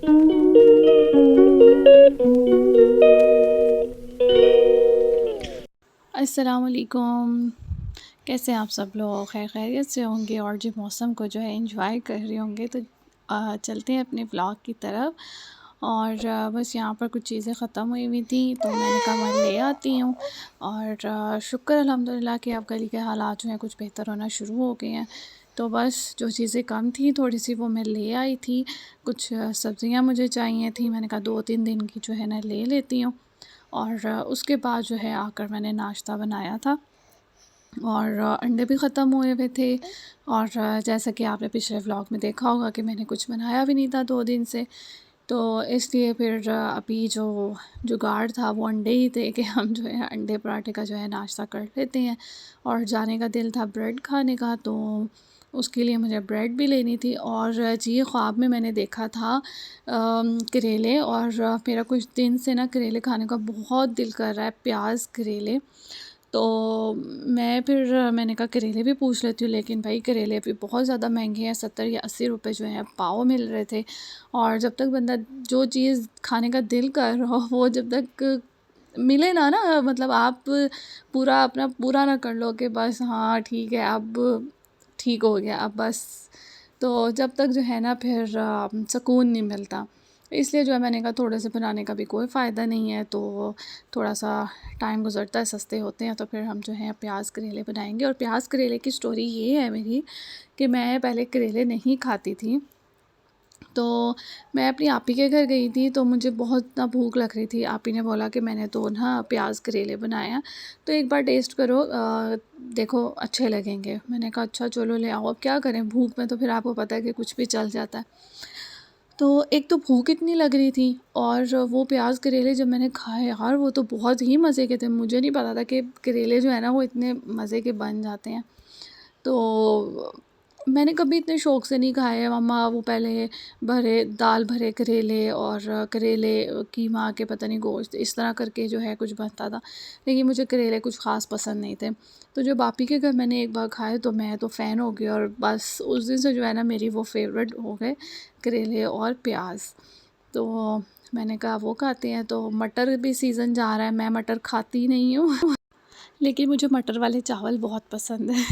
अस्सलाम वालेकुम। कैसे हैं आप सब लोग? खैरियत से होंगे और जो मौसम को जो है एंजॉय कर रहे होंगे। तो चलते हैं अपने ब्लॉग की तरफ। और बस यहाँ पर कुछ चीज़ें ख़त्म हुई हुई थी तो मैंने कहा मैं ले आती हूँ। और शुक्र अल्हम्दुलिल्लाह कि अब गली के हालात जो हैं कुछ बेहतर होना शुरू हो गए हैं। तो बस जो चीज़ें कम थी थोड़ी सी वो मैं ले आई थी। कुछ सब्ज़ियाँ मुझे चाहिए थी, मैंने कहा 2-3 दिन की जो है ना ले लेती हूँ। और उसके बाद जो है आकर मैंने नाश्ता बनाया था। और अंडे भी ख़त्म हुए हुए थे। और जैसा कि आपने पिछले व्लॉग में देखा होगा कि मैंने कुछ बनाया भी नहीं था 2 दिन से। तो इसलिए फिर अभी जो जुगाड़ था वो अंडे ही थे कि हम जो है अंडे पराठे का जो है नाश्ता कर लेते हैं। और जाने का दिल था ब्रेड खाने का, तो उसके लिए मुझे ब्रेड भी लेनी थी। और जी ख्वाब में मैंने देखा था करेले। और मेरा कुछ दिन से ना करेले खाने का बहुत दिल कर रहा है, प्याज करेले। तो मैंने कहा करेले भी पूछ लेती हूँ, लेकिन भाई करेले अभी बहुत ज़्यादा महंगे हैं, 70 या 80 रुपए जो हैं पाव मिल रहे थे। और जब तक बंदा जो चीज़ खाने का दिल कर रहा हो वो जब तक मिले ना मतलब आप पूरा अपना पूरा ना कर लो कि बस हाँ ठीक है अब ठीक हो गया अब बस। तो जब तक जो है ना फिर सुकून नहीं मिलता। इसलिए जो है मैंने कहा थोड़े से बनाने का भी कोई फ़ायदा नहीं है, तो थोड़ा सा टाइम गुज़रता है, सस्ते होते हैं, तो फिर हम जो है प्याज करेले बनाएंगे। और प्याज करेले की स्टोरी ये है मेरी कि मैं पहले करेले नहीं खाती थी। तो मैं अपनी आपी के घर गई थी तो मुझे बहुत ना भूख लग रही थी। आपी ने बोला कि मैंने तो ना प्याज करेले बनाया, तो एक बार टेस्ट करो, देखो अच्छे लगेंगे। मैंने कहा अच्छा चलो ले आओ, अब क्या करें भूख में तो फिर आपको पता है कि कुछ भी चल जाता है। तो एक तो भूख इतनी लग रही थी और वो प्याज करेले जब मैंने खाए यार वो तो बहुत ही मज़े के थे। मुझे नहीं पता था कि करेले जो है ना वो इतने मज़े के बन जाते हैं। तो मैंने कभी इतने शौक़ से नहीं खाए। मम्मा वो पहले दाल भरे करेले और करेले कीमा के पता नहीं गोश्त इस तरह करके जो है कुछ बनता था, लेकिन मुझे करेले कुछ ख़ास पसंद नहीं थे। तो जब बापी के घर मैंने एक बार खाए तो मैं तो फ़ैन हो गई और बस उस दिन से जो है ना मेरी वो फ़ेवरेट हो गए करेले और प्याज। तो मैंने कहा वो खाते हैं। तो मटर भी सीज़न जा रहा है, मैं मटर खाती नहीं हूँ लेकिन मुझे मटर वाले चावल बहुत पसंद है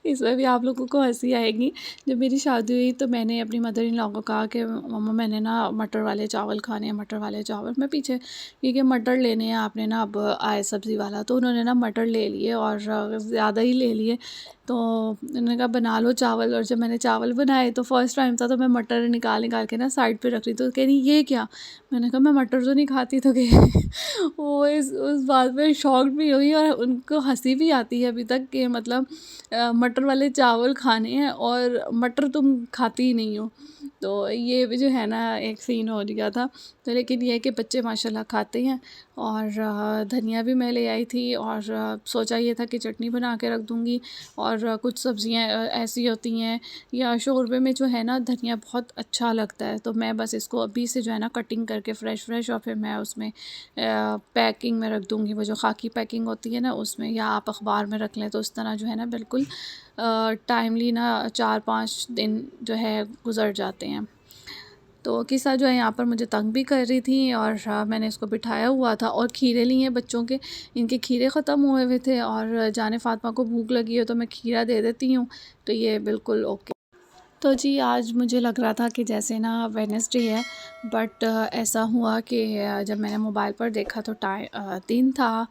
इसमें भी आप लोगों को हँसी आएगी। जब मेरी शादी हुई तो मैंने अपनी मदर इन लॉ को कहा कि मम्मा मैंने ना मटर वाले चावल खाने हैं, मटर वाले चावल। मैं पीछे क्योंकि मटर लेने हैं आपने ना, अब आए सब्ज़ी वाला तो उन्होंने ना मटर ले लिए और ज़्यादा ही ले लिए। तो उन्होंने कहा बना लो चावल। और जब मैंने चावल बनाए तो फर्स्ट टाइम था तो मैं मटर निकाल निकाल के ना साइड पे रख रही, तो कह रही ये क्या? मैंने कहा मैं मटर तो नहीं खाती। तो कह वो इस उस बात पे शॉक्ड भी हुई और उनको हँसी भी आती है अभी तक कि मतलब मटर वाले चावल खाने हैं और मटर तुम खाती ही नहीं हो। तो ये भी जो है ना एक सीन हो गया था। तो लेकिन ये है कि बच्चे माशाल्लाह खाते हैं। और धनिया भी मैं ले आई थी और सोचा ये था कि चटनी बना के रख दूँगी। और कुछ सब्ज़ियाँ ऐसी होती हैं या शोरबे में जो है ना धनिया बहुत अच्छा लगता है, तो मैं बस इसको अभी से जो है ना कटिंग करके फ़्रेश और फिर मैं उसमें पैकिंग में रख दूँगी। वो जो ख़ाकी पैकिंग होती है ना उसमें, या आप अख़बार में रख लें तो उस तरह जो है ना बिल्कुल टाइमली ना 4-5 दिन जो है गुज़र जाते हैं। तो किस्सा जो है यहाँ पर मुझे तंग भी कर रही थी और मैंने इसको बिठाया हुआ था और खीरे लिए हैं बच्चों के। इनके खीरे ख़त्म हुए हुए थे और जाने फ़ातिमा को भूख लगी है तो मैं खीरा दे देती हूँ, तो ये बिल्कुल ओके। तो जी आज मुझे लग रहा था कि जैसे ना वेडनेसडे है, बट ऐसा हुआ कि जब मैंने मोबाइल पर देखा तो दिन था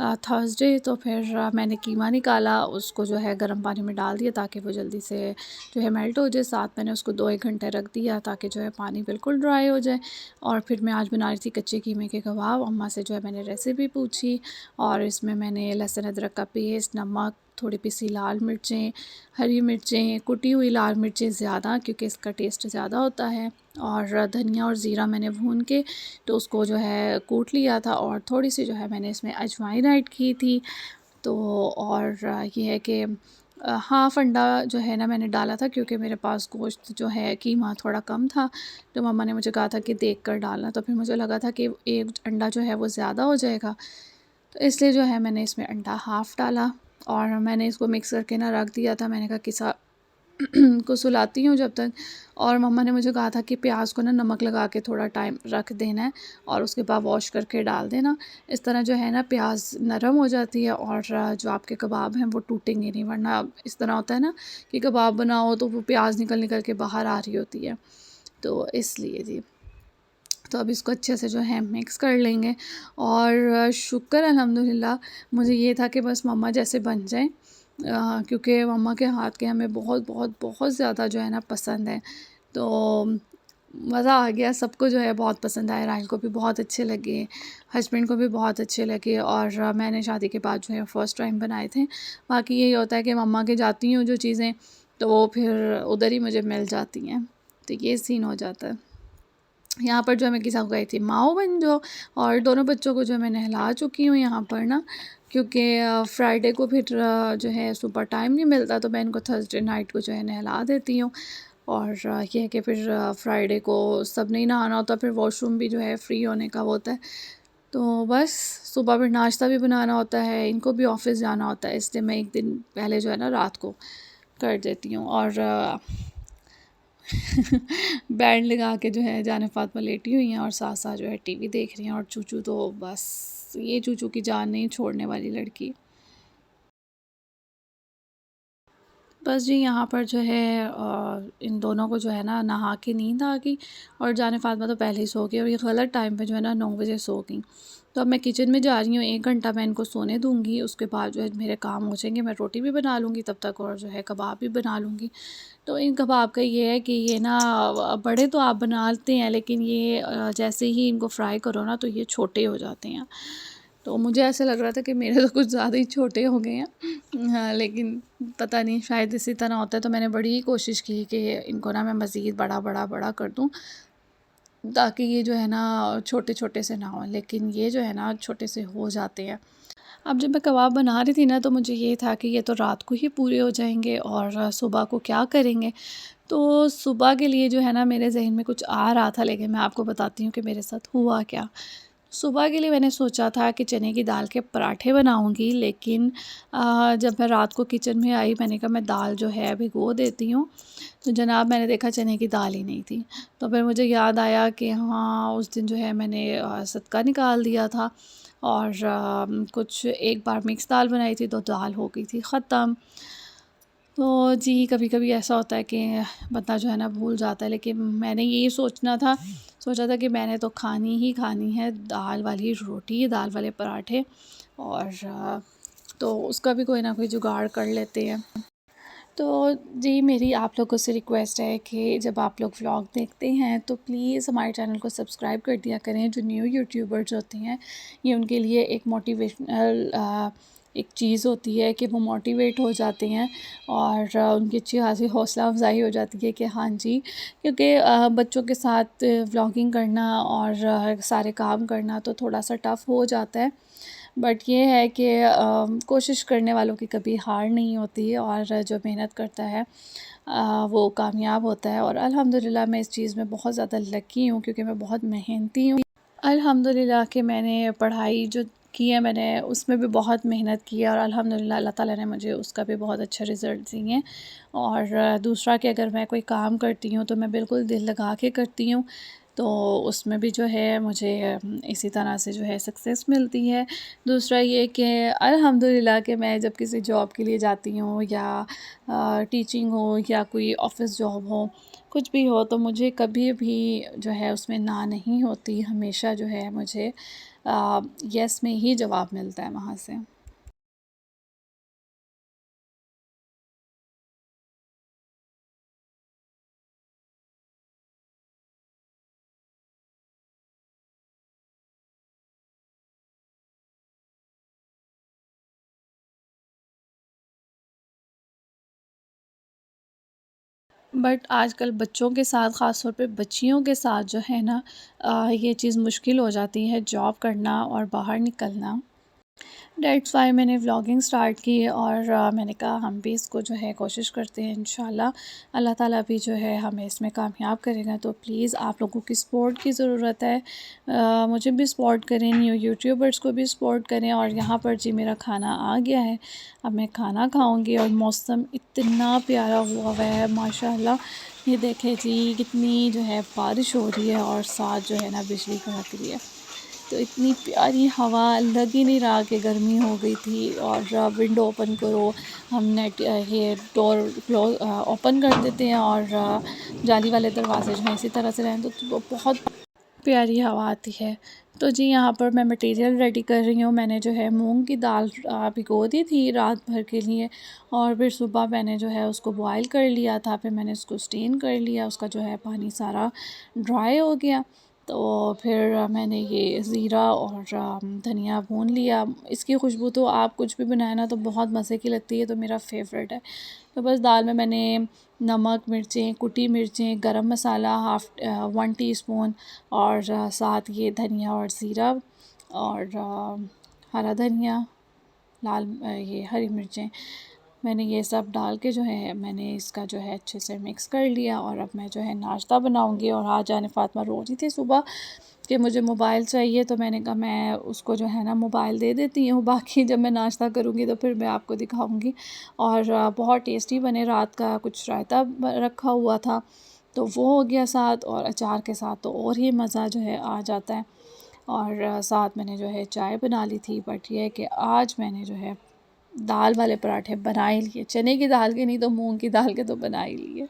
थर्सडे। तो फिर मैंने कीमा निकाला, उसको जो है गर्म पानी में डाल दिया ताकि वो जल्दी से जो है मेल्ट हो जाए। साथ मैंने उसको 2-1 घंटे रख दिया ताकि जो है पानी बिल्कुल ड्राई हो जाए। और फिर मैं आज बना रही थी कच्चे कीमे के कबाब। अम्मा से जो है मैंने रेसिपी पूछी और इसमें मैंने लहसुन अदरक का पेस्ट, नमक, थोड़ी पिसी लाल मिर्चें, हरी मिर्चें, कुटी हुई लाल मिर्चें ज़्यादा क्योंकि इसका टेस्ट ज़्यादा होता है, और धनिया और ज़ीरा मैंने भून के तो उसको जो है कूट लिया था। और थोड़ी सी जो है मैंने इसमें अजवाइन ऐड की थी। तो और ये है कि हाफ़ अंडा जो है ना मैंने डाला था क्योंकि मेरे पास गोश्त जो है कीमा थोड़ा कम था। तो मम्मा ने मुझे कहा था कि देख कर डालना, तो फिर मुझे लगा था कि एक अंडा जो है वो ज़्यादा हो जाएगा, तो इसलिए जो है मैंने इसमें अंडा हाफ़ डाला और मैंने इसको मिक्स करके ना रख दिया था। मैंने कहा किसा को सुलाती हूँ जब तक। और मम्मा ने मुझे कहा था कि प्याज को ना नमक लगा के थोड़ा टाइम रख देना है और उसके बाद वॉश करके डाल देना। इस तरह जो है ना प्याज नरम हो जाती है और जो आपके कबाब हैं वो टूटेंगे नहीं, वरना इस तरह होता है ना कि कबाब बनाओ तो वो प्याज निकल निकल के बाहर आ रही होती है, तो इसलिए जी। तो अब इसको अच्छे से जो है मिक्स कर लेंगे। और शुक्र अल्हम्दुलिल्लाह मुझे ये था कि बस मम्मा जैसे बन जाएँ, क्योंकि मम्मा के हाथ के हमें बहुत बहुत बहुत ज़्यादा जो है ना पसंद है। तो मज़ा आ गया, सबको जो है बहुत पसंद आए, राहिल को भी बहुत अच्छे लगे, हस्बैंड को भी बहुत अच्छे लगे। और मैंने शादी के बाद जो है फ़र्स्ट टाइम बनाए थे। बाकी यही होता है कि मम्मा के जाती हूँ जो चीज़ें, तो वो फिर उधर ही मुझे मिल जाती हैं, तो ये सीन हो जाता है। यहाँ पर जो है मैं किसी को गई थी माओ बन जो, और दोनों बच्चों को जो मैं नहला चुकी हूँ यहाँ पर ना, क्योंकि फ्राइडे को फिर जो है सुबह टाइम नहीं मिलता, तो मैं इनको थर्सडे नाइट को जो है नहला देती हूँ। और ये है कि फिर फ्राइडे को सब नहीं नहाना होता, फिर वॉशरूम भी जो है फ्री होने का वो होता है। तो बस सुबह फिर नाश्ता भी बनाना होता है, इनको भी ऑफ़िस जाना होता है, इसलिए मैं एक दिन पहले जो है ना रात को कर देती हूँ। और बैंड लगा के जो है जाने फ़ातिमा लेटी हुई हैं और साथ-साथ जो है टीवी देख रही हैं। और चूचू तो बस ये चूचू की जान नहीं छोड़ने वाली लड़की। बस जी यहाँ पर जो है इन दोनों को जो है ना नहा के नींद आ गई और जाने फ़ातिमा तो पहले ही सो गई और ये गलत टाइम पे जो है ना 9 बजे सो गई। तो अब मैं किचन में जा रही हूँ, 1 घंटा मैं इनको सोने दूँगी, उसके बाद जो है मेरे काम हो जाएंगे, मैं रोटी भी बना लूँगी तब तक और जो है कबाब भी बना लूँगी। तो इन कबाब का ये है कि ये ना बड़े तो आप बनाते हैं, लेकिन ये जैसे ही इनको फ्राई करो ना तो ये छोटे हो जाते हैं। तो मुझे ऐसा लग रहा था कि मेरे तो कुछ ज़्यादा ही छोटे हो गए हैं। हाँ, लेकिन पता नहीं शायद इसी तरह होता है, तो मैंने बड़ी कोशिश की कि इनको ना मैं मज़ीद बड़ा बड़ा बड़ा कर दूँ, ताकि ये जो है ना छोटे छोटे से ना हो, लेकिन ये जो है ना छोटे से हो जाते हैं। अब जब मैं कबाब बना रही थी ना तो मुझे ये था कि ये तो रात को ही पूरे हो जाएंगे और सुबह को क्या करेंगे। तो सुबह के लिए जो है ना मेरे ज़हन में कुछ आ रहा था, लेकिन मैं आपको बताती हूँ कि मेरे साथ हुआ क्या। सुबह के लिए मैंने सोचा था कि चने की दाल के पराठे बनाऊंगी, लेकिन जब मैं रात को किचन में आई मैंने कहा मैं दाल जो है भिगो देती हूँ, तो जनाब मैंने देखा चने की दाल ही नहीं थी। तो फिर मुझे याद आया कि हाँ उस दिन जो है मैंने सदका निकाल दिया था और कुछ एक बार मिक्स दाल बनाई थी तो दाल हो गई थी ख़त्म। तो जी, कभी-कभी ऐसा होता है कि बंदा जो है ना भूल जाता है, लेकिन मैंने ये सोचा था कि मैंने तो खानी ही खानी है दाल वाली रोटी, दाल वाले पराठे। और तो उसका भी कोई ना कोई जुगाड़ कर लेते हैं। तो जी, मेरी आप लोगों से रिक्वेस्ट है कि जब आप लोग व्लॉग देखते हैं तो प्लीज़ हमारे चैनल को सब्सक्राइब कर दिया करें। जो न्यू यूट्यूबर्स होते हैं, ये उनके लिए एक मोटिवेशनल एक चीज़ होती है कि वो मोटिवेट हो जाते हैं और उनकी अच्छी खासी हौसला अफ़ज़ाई हो जाती है कि हाँ जी, क्योंकि बच्चों के साथ व्लॉगिंग करना और सारे काम करना तो थोड़ा-सा टफ़ हो जाता है। बट ये है कि कोशिश करने वालों की कभी हार नहीं होती और जो मेहनत करता है वो कामयाब होता है। और अल्हम्दुलिल्लाह मैं इस चीज़ में बहुत ज़्यादा लकी हूँ, क्योंकि मैं बहुत मेहनती हूँ। अल्हम्दुलिल्लाह कि मैंने पढ़ाई जो की है मैंने उसमें भी बहुत मेहनत की है और अल्हम्दुलिल्लाह अल्लाह ताला ने मुझे उसका भी बहुत अच्छा रिज़ल्ट दिए हैं। और दूसरा कि अगर मैं कोई काम करती हूँ तो मैं बिल्कुल दिल लगा के करती हूँ, तो उसमें भी जो है मुझे इसी तरह से जो है सक्सेस मिलती है। दूसरा ये कि अल्हम्दुलिल्लाह कि मैं जब किसी जॉब के लिए जाती हूँ या टीचिंग हो या कोई ऑफ़िस जॉब हो, कुछ भी हो, तो मुझे कभी भी जो है उसमें ना नहीं होती, हमेशा जो है मुझे येस में ही जवाब मिलता है वहाँ से। बट आजकल बच्चों के साथ ख़ास तौर पे बच्चियों के साथ जो है ना ये चीज़ मुश्किल हो जाती है जॉब करना और बाहर निकलना। दैट्स वाई मैंने व्लॉगिंग स्टार्ट की और मैंने कहा हम भी इसको जो है कोशिश करते हैं, इंशाल्लाह अल्लाह ताला भी जो है हमें इसमें कामयाब करेगा। तो प्लीज़ आप लोगों की सपोर्ट की ज़रूरत है। मुझे भी सपोर्ट करें, न्यू यूट्यूबर्स को भी सपोर्ट करें। और यहाँ पर जी मेरा खाना आ गया है, अब मैं खाना खाऊँगी। और मौसम इतना प्यारा हुआ है माशाल्लाह। ये देखें जी कितनी जो है बारिश हो रही है और साथ जो है ना बिजली कड़क रही है। तो इतनी प्यारी हवा, लग ही नहीं रहा कि गर्मी हो गई थी। और विंडो ओपन करो, हम नेट ये डोर ओपन कर देते हैं और जाली वाले दरवाजे जो हैं इसी तरह से रहें तो वो बहुत प्यारी हवा आती है। तो जी यहाँ पर मैं मटेरियल रेडी कर रही हूँ। मैंने जो है मूंग की दाल भिगो दी थी रात भर के लिए, और फिर सुबह मैंने जो है उसको बॉयल कर लिया था। फिर मैंने उसको स्टेन कर लिया, उसका जो है पानी सारा ड्राई हो गया। तो फिर मैंने ये ज़ीरा और धनिया भून लिया। इसकी खुशबू तो आप कुछ भी बनाए ना तो बहुत मज़े की लगती है, तो मेरा फ़ेवरेट है। तो बस दाल में मैंने नमक, मिर्चें, कुटी मिर्चें, गरम मसाला 1 टीस्पून, और साथ ये धनिया और ज़ीरा और हरा धनिया, ये हरी मिर्चें, मैंने ये सब डाल के जो है मैंने इसका जो है अच्छे से मिक्स कर लिया। और अब मैं जो है नाश्ता बनाऊंगी। और आज जाने फ़ातिमा रो रही थी सुबह कि मुझे मोबाइल चाहिए, तो मैंने कहा मैं उसको जो है ना मोबाइल दे देती हूँ, बाकी जब मैं नाश्ता करूँगी तो फिर मैं आपको दिखाऊँगी। और बहुत टेस्टी बने। रात का कुछ रायता रखा हुआ था तो वो हो गया साथ, और अचार के साथ तो और ही मज़ा जो है आ जाता है। और साथ मैंने जो है चाय बना ली थी। बट ये है कि आज मैंने जो है दाल वाले पराठे बना ही लिए, चने की दाल के नहीं तो मूंग की दाल के तो बना ही लिए।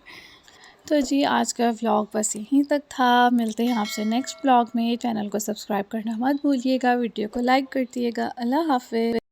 तो जी आज का व्लॉग बस यहीं तक था। मिलते हैं आपसे नेक्स्ट व्लॉग में। चैनल को सब्सक्राइब करना मत भूलिएगा, वीडियो को लाइक कर दिएगा। अल्लाह हाफ़िज़।